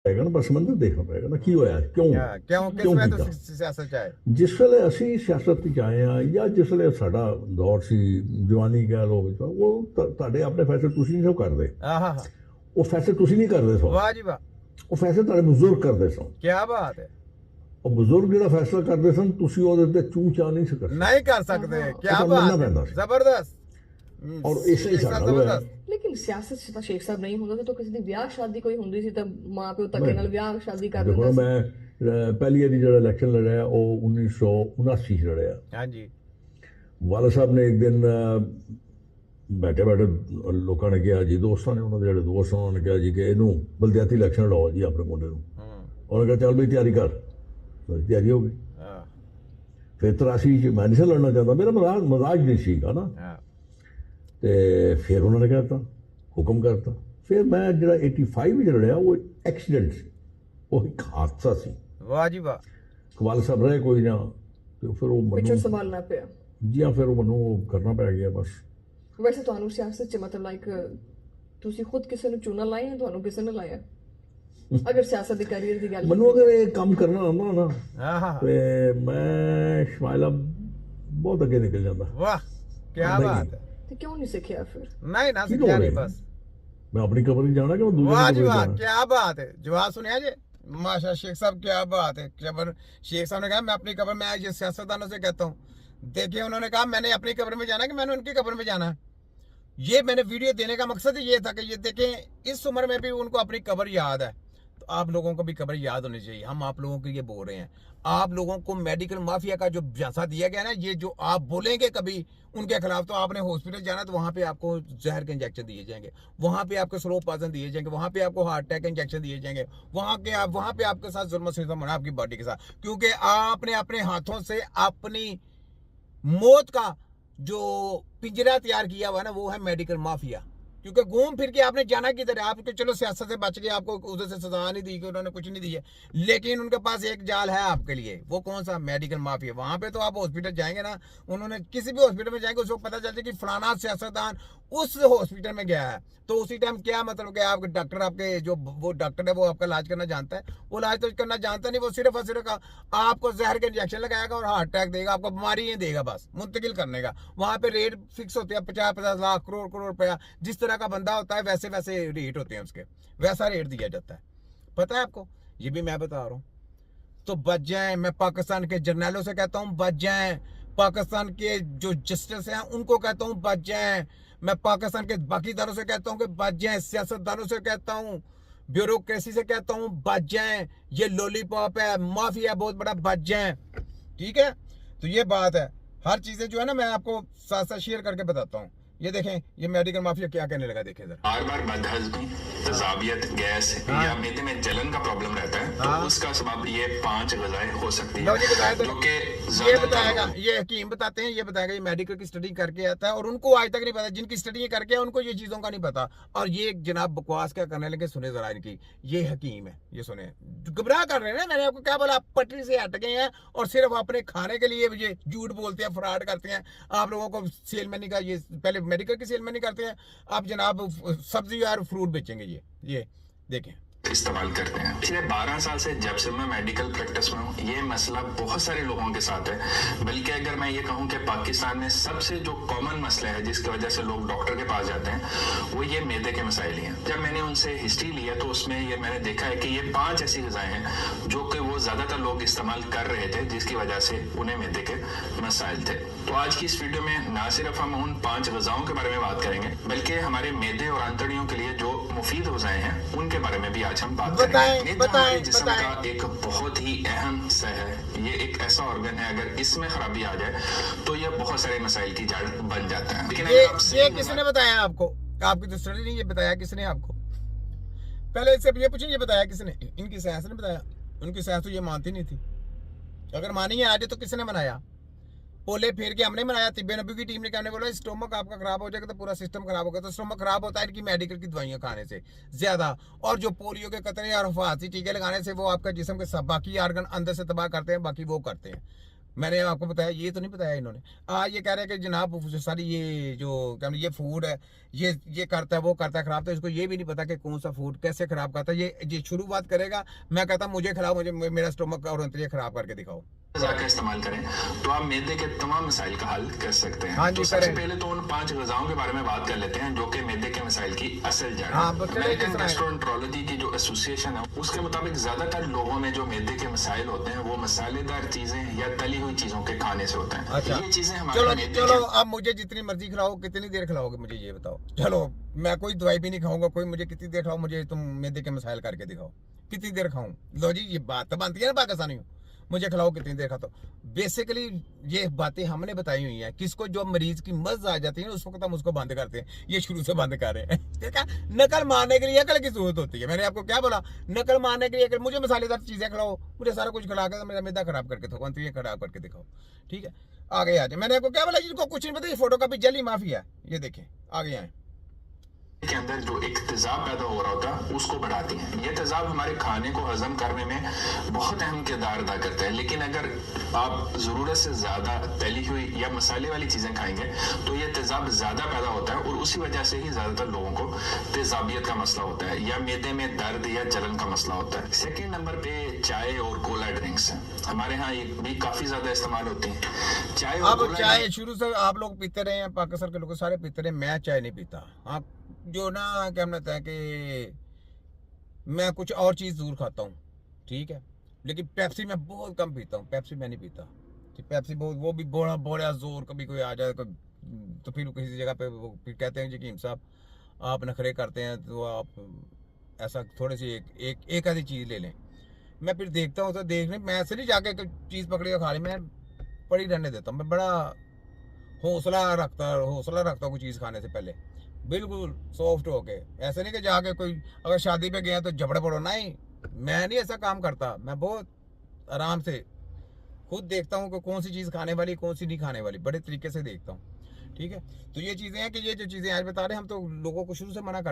पएगा ना, बस मंदिर देखना पएगा ना की होया क्यों क्यों किस क्यों वे तो कीता। सियासत चाहे जिस वेले ਅਸੀਂ ਸਿਆਸਤ 'ਚ ਆਏ ਆ ਜਾਂ ਜਿਸ ਵੇਲੇ ਸਾਡਾ ਦੌਰ ਸੀ ਜਵਾਨੀ ਕਹਿ ਲਓ ਉਹ ਤੁਹਾਡੇ ਆਪਣੇ ਫੈਸਲੇ ਤੁਸੀਂ ਨਹੀਂ ਸੋ ਕਰਦੇ। हाँ हाँ हाँ ਉਹ ਫੈਸਲੇ ਤੁਸੀਂ ਨਹੀਂ ਕਰਦੇ ਸੋ, वाह जी वाह ਉਹ ਫੈਸਲੇ ਤੁਹਾਡੇ ਬਜ਼ੁਰਗ ਕਰਦੇ ਸਨ। क्या बात है ਉਹ ਬਜ਼ੁਰਗ ਜਿਹੜਾ ਫੈਸਲਾ ਕਰਦੇ ਸਨ ਤੁਸੀਂ ਉਹਦੇ ਤੇ ਚੂੰ ਚਾਹ ਨਹੀਂ ਸਕਦੇ। नहीं कर सकते क्या तो बात मन्ना है पैंदा सी। जबरदस्त ਔਰ ਇਸੇ शेख ਹਿਸਾਬ साहब ਨਾਲ ਹੋਇਆ। जबरदस्त ਲੇਕਿਨ ਸਿਆਸਤ 'ਚ ਤਾਂ ਸ਼ੇਖ ਸਾਹਿਬ ਨਹੀਂ ਹੁੰਦਾ ਤਾਂ ਕਿਸੇ ਦੀ ਵਿਆਹ ਸ਼ਾਦੀ ਕੋਈ ਹੁੰਦੀ ਸੀ ਤਾਂ ਮਾਂ ਪਿਓ ਧੱਕੇ ਨਾਲ ਵਿਆਹ ਸ਼ਾਦੀ ਕਰ ਦੇਖੋ ਦਿੰਦਾ ਨਾ ਸੀ। ਮੈਂ ਪਹਿਲੀ ਵਾਰੀ ਜਿਹੜਾ ਇਲੈਕਸ਼ਨ ਲੜਿਆ ਉਹ 1979 ਚ ਲੜਿਆ। हाँ जी ਵਾਲਾ ਸਾਹਿਬ ਨੇ ਇੱਕ ਦਿਨ ਬੈਠੇ ਬੈਠੇ ਲੋਕਾਂ ਨੇ ਕਿਹਾ ਜੀ, ਦੋਸਤਾਂ ਨੇ ਉਹਨਾਂ ਦੇ ਜਿਹੜੇ ਦੋਸਤ ਉਹਨਾਂ ਨੇ ਕਿਹਾ ਜੀ ਕਿ ਇਹਨੂੰ ਬਲਦਿਆਤੀ ਇਲੈਕਸ਼ਨ ਲੜਾਓ ਜੀ ਆਪਣੇ ਮੁੰਡੇ ਨੂੰ। ਉਹਨੇ ਕਿਹਾ ਚੱਲ ਬਈ ਤਿਆਰੀ ਕਰ, ਤਿਆਰੀ ਹੋ ਗਈ। हाँ ਫਿਰ 83 ਚ ਮੈਂ ਨਹੀਂ ਸੀ ਲੜਨਾ ਚਾਹੁੰਦਾ, ਮੇਰਾ ਮਜ਼ਾਜ ਨਹੀਂ ਸੀਗਾ ਨਾ। हाँ ਤੇ ਫਿਰ ਉਹਨਾਂ ਨੇ ਕਹਿਤਾ, ਹੁਕਮ ਕਰਤਾ। ਫਿਰ ਮੈਂ ਜਿਹੜਾ 85 ਵਿੱਚ ਲੜਿਆ ਉਹ ਐਕਸੀਡੈਂਟ ਸੀ, ਉਹ ਇੱਕ ਹਾਦਸਾ ਸੀ। वाह जी वाह ਕਵਾਲ ਸਾਹਿਬ ਰਹੇ ਕੋਈ ਨਾ, ਤੇ ਫਿਰ ਉਹ ਪਿੱਛੋਂ ਮੈਨੂੰ ਸੰਭਾਲਣਾ ਪਿਆ। ਜੀ ਹਾਂ, ਫਿਰ ਉਹ ਮੈਨੂੰ ਕਰਨਾ ਪੈ ਗਿਆ ਬਸ। ਵੈਸੇ ਤੁਹਾਨੂੰ ਸਿਆਸਤ 'ਚ ਮਤਲਬ ਲਾਈਕ ਤੁਸੀਂ ਖੁਦ ਕਿਸੇ ਨੂੰ ਚੁਣਨ ਲਾਇਆ ਜਾਂ ਤੁਹਾਨੂੰ ਕਿਸੇ ਨੇ ਲਾਇਆ? ਅਗਰ ਸਿਆਸਤ ਦੀ ਕੈਰੀਅਰ ਦੀ ਗੱਲ ਮੈਨੂੰ ਅਗਰ ਇਹ ਕੰਮ ਕਰਨਾ ਆਉਂਦਾ ਨਾ हाँ हाँ हाँ। ਤੇ ਮੈਂ ਸ਼ਮਾਇਲਾ ਬਹੁਤ ਅੱਗੇ ਨਿਕਲ ਜਾਂਦਾ। वाह क्या नहीं। बात है ਤੇ ਕਿਉਂ ਨਹੀਂ ਸਿੱਖਿਆ ਫਿਰ? नहीं ना की सीखा लोड़ नहीं है? बस मैं अपनी कबर नहीं जाना कि मैं दूसरे वाह की जी कबर वाह जाना। क्या बात है जवाब सुनिया जी माशा शेख साहब क्या बात है जबर शेख साहब ने कहा मैं अपनी कब्र में आज सियासतदानों से कहता हूँ देखिए उन्होंने कहा मैंने अपनी कब्र में जाना कि मैंने उनकी कब्र में जाना है। ये मैंने वीडियो देने का मकसद ही ये था कि ये देखें इस उम्र में भी उनको अपनी कब्र याद है, तो आप लोगों को भी कब्र याद होनी चाहिए। हम आप लोगों के लिए बोल रहे हैं, आप लोगों को मेडिकल माफिया का जो झांसा दिया गया ना, ये जो आप बोलेंगे कभी उनके खिलाफ तो आपने हॉस्पिटल जाना तो वहां पे आपको जहर के इंजेक्शन दिए जाएंगे, वहां पे आपको स्लो पॉइजन दिए जाएंगे, वहां पे आपको हार्ट अटैक इंजेक्शन दिए जाएंगे, वहां पे आपके साथ जुल्म सितम होना आपकी बॉडी के साथ, क्योंकि आपने अपने हाथों से अपनी मौत का जो पिंजरा तैयार किया हुआ ना वो है मेडिकल माफिया। क्योंकि घूम फिर के आपने जाना किधर है? आपको चलो सियासत से बच गए, आपको उधर से सजा नहीं दी कि उन्होंने कुछ नहीं दी है, लेकिन उनके पास एक जाल है आपके लिए, वो कौन सा? Medical mafia. वहां पे तो आप हॉस्पिटल जाएंगे ना, उन्होंने किसी भी हॉस्पिटल में जाएंगे उसको पता चल जाए कि फलाना सियासतदान उस हॉस्पिटल में गया है, तो उसी टाइम क्या मतलब कि आपके डॉक्टर, आपके जो वो डॉक्टर है वो आपका इलाज करना जानता है? वो इलाज तो करना जानता नहीं, वो सिर्फ और सिर्फ आपको जहर के इंजेक्शन लगाएगा और हार्ट अटैक देगा, आपको बीमारी ही देगा, बस मुंतकिल करने का। वहां पे रेट फिक्स होते हैं 50-50 लाख करोड़ रुपया, जिस तरह का बंदा होता है वैसे वैसे रेट होते हैं उसके, वैसा रेट दिया जाता है। पता है आपको? ये भी मैं बता रहा हूँ। तो बच जाए, मैं पाकिस्तान के जर्नैलों से कहता हूँ बच जाए, पाकिस्तान के जो जस्टिस हैं उनको कहता हूँ बच जाए, मैं पाकिस्तान के बाकी दारों से कहता हूँ कि बच जाए, सियासतदानों से कहता हूँ, ब्यूरोक्रेसी से कहता हूँ बच जाए, ये लॉलीपॉप है, माफिया बहुत बड़ा, बच जाए। ठीक है, तो ये बात है। हर चीजें जो है ना मैं आपको साथ साथ शेयर करके बताता हूँ। ये देखें ये मेडिकल माफिया क्या कहने लगा, देखें जरा। बार बार बदहजमी, तेजाबियत, गैस या मैदे में जलन का प्रॉब्लम रहता है, तो उसका सबब ये 5 गजाएं हो सकती लो जी बताया है, तो जो कि ये बताएगा, ये हकीम बताते हैं, ये बताएगा, ये मेडिकल की स्टडी करके आता है और उनको आज तक नहीं पता, जिनकी स्टडी करके है उनको ये चीजों का नहीं पता। और ये जनाब बकवास क्या करने लगे, सुने जरा इनकी, ये हकीम है, ये सुने, गुमराह कर रहे हैं। मैंने आपको क्या बोला, आप पटरी से हट गए हैं और सिर्फ अपने खाने के लिए ये झूठ बोलते हैं, फ्रॉड करते हैं। आप लोगों को सेलमैनी का, ये पहले मेडिकल की सेलमैनी करते हैं, आप जनाब सब्जी और फ्रूट बेचेंगे। ये देखें इस्तेमाल करते हैं। पिछले 12 साल से जब से मैं मेडिकल प्रैक्टिस में हूँ, ये मसला बहुत सारे लोगों के साथ है। बल्कि अगर मैं ये कहूँ कि पाकिस्तान में सबसे जो कॉमन मसला है जिसकी वजह से लोग डॉक्टर के पास जाते हैं, वो ये मैदे के मसाइल ही हैं। जब मैंने उनसे हिस्ट्री लिया तो उसमें ये मैंने देखा है कि ये 5 ऐसी ग़िज़ाएं हैं जो कि वो ज़्यादातर लोग इस्तेमाल कर रहे थे, जिसकी वजह से उन्हें मैदे के मसाइल थे। तो आज की इस वीडियो में ना सिर्फ हम उन 5 ग़िज़ाओं के बारे में बात करेंगे, बल्कि हमारे मैदे और आंतड़ियों के लिए जो मुफीद ग़िज़ाएं हैं उनके बारे में भी आज हम बात करेंगे। हमारे जिस्म का एक बहुत ही अहम हिस्सा है, ये एक ऐसा ऑर्गन है, अगर इसमें खराबी आ जाए तो ये बहुत सारे मसाइल की जड़ बन जाता है। लेकिन ये किसने बताया आपको? आपकी तो स्टडी नहीं, ये बताया किसने आपको? पहले इससे ये पूछिए, ये बताया किसने? इनकी साइंस ने बताया? उनकी साइंस तो ये मानती नहीं थी। अगर मानी है आज तो किसने बनाया? पोले फेर के हमने बनाया, तिब्बे नबी की टीम ने कहने बोला स्टोमक आपका खराब हो जाएगा तो पूरा सिस्टम खराब होगा। तो स्टोमक खराब होता है इनकी मेडिकल की दवाइयां खाने से ज्यादा, और जो पोलियो के कतरे और हिफाजती टीके लगाने से वो आपका जिस्म के सब बाकी आर्गन अंदर से तबाह करते हैं, बाकी वो करते हैं। मैंने आपको बताया, ये तो नहीं बताया इन्होंने। आज ये कह रहे हैं कि जनाब सारी ये जो क्या ये फूड है ये करता है वो करता है खराब, तो इसको ये भी नहीं पता कि कौन सा फूड कैसे खराब करता है। ये शुरुआत करेगा, मैं कहता मुझे खिलाओ, मुझे मेरा स्टोमक और अंतरिया खराब करके दिखाओ। जाकर इस्तेमाल करें तो आप मैदे के तमाम मसाइल का हल कर सकते हैं। हाँ जी, तो सबसे करें। पहले तो उन 5 ग़िज़ाओं के बारे में बात कर लेते हैं जो कि मैदे के मसाइल की असल जड़ हाँ, है। बताइए अमेरिकन किस तरह है? गैस्ट्रोएंटेरोलॉजी की जो एसोसिएशन है उसके मुताबिक ज्यादातर लोगों में जो मैदे के मसाइल होते हैं वो मसालेदार चीजें या तली हुई चीजों के खाने से होते हैं। अच्छा, ये चीजें हमारे चलो मैदे चलो, के अब मुझे जितनी मर्जी खिलाओ, कितनी देर खिलाओगे मुझे ये बताओ। चलो, मैं कोई दवाई भी नहीं खाऊंगा, कोई मुझे कितनी देर खाओ, मुझे तुम मैदे के मसाइल करके दिखाओ, कितनी देर खाऊं। लो जी, ये बात तो बनती है ना पाकिस्तानियों, मुझे खिलाओ कितनी देर खाता। बेसिकली ये बातें हमने बताई हुई हैं, किसको जो मरीज की मर्ज आ जाती है ना उस वक्त हम उसको बंद करते हैं। ये शुरू से बंद कर रहे हैं। देखा, नकल मारने के लिए अकल की जरूरत होती है। मैंने आपको क्या बोला, नकल मारने के लिए अकल। मुझे मसालेदार चीजें खिलाओ, मुझे सारा कुछ खिला के मेरा मैदा खराब करके दिखाओ, अंतरियां खराब करके दिखाओ। ठीक है, आगे आ जाए। मैंने आपको क्या बोला, जिनको कुछ नहीं पता, ये फोटो कॉपी जली माफिया, ये देखें, आगे आए। के अंदर जो एक तेजाब पैदा हो रहा होता है उसको बढ़ाती है। ये तेजाब हमारे खाने को हजम करने में बहुत अहम किरदार अदा करता है, लेकिन अगर आप जरूरत से ज्यादा तली हुई या मसाले वाली चीजें खाएंगे तो ये तेजाब ज्यादा पैदा होता है और उसी वजह से ही ज्यादातर लोगों को तेजाबियत का मसला होता है या मैदे में दर्द या जलन का मसला होता है। सेकेंड नंबर पे चाय और कोला ड्रिंक्स है, हमारे यहाँ ये भी काफी ज्यादा इस्तेमाल होती है। चाय और अब कोला चाय शुरू से आप लोग पीते रहे हैं, पाकिस्तान के लोग सारे पीते रहे, मैं चाय नहीं पीता। हाँ, जो ना क्या कहता है कि मैं कुछ और चीज़ जरूर खाता हूँ, ठीक है, लेकिन पेप्सी मैं बहुत कम पीता हूँ। पेप्सी मैं नहीं पीता कि पेप्सी बहुत, वो भी बड़ा बड़ा जोर, कभी कोई आ जाए तो फिर किसी जगह पे वो फिर कहते हैं जी साहब आप नखरे करते हैं तो आप ऐसा थोड़ी सी एक आधी चीज़ ले लें। मैं फिर देखता हूँ तो देखने, मैं ऐसे नहीं जाके कोई चीज़ पकड़ी और खा ली, मैं पड़ी रहने देता हूँ। मैं बड़ा हौसला रखता हूँ कोई चीज़ खाने से पहले, बिल्कुल सॉफ्ट होके। ऐसे नहीं कि जाके कोई अगर शादी पे गया तो झपड़ पड़ो, नहीं, मैं नहीं ऐसा काम करता। मैं बहुत आराम से खुद देखता हूँ कि कौन सी चीज़ खाने वाली कौन सी नहीं खाने वाली, बड़े तरीके से देखता हूँ। ठीक है, तो ये चीज़ें हैं कि ये जो चीज़ें आज बता रहे हैं, हम तो लोगों को शुरू से मना कर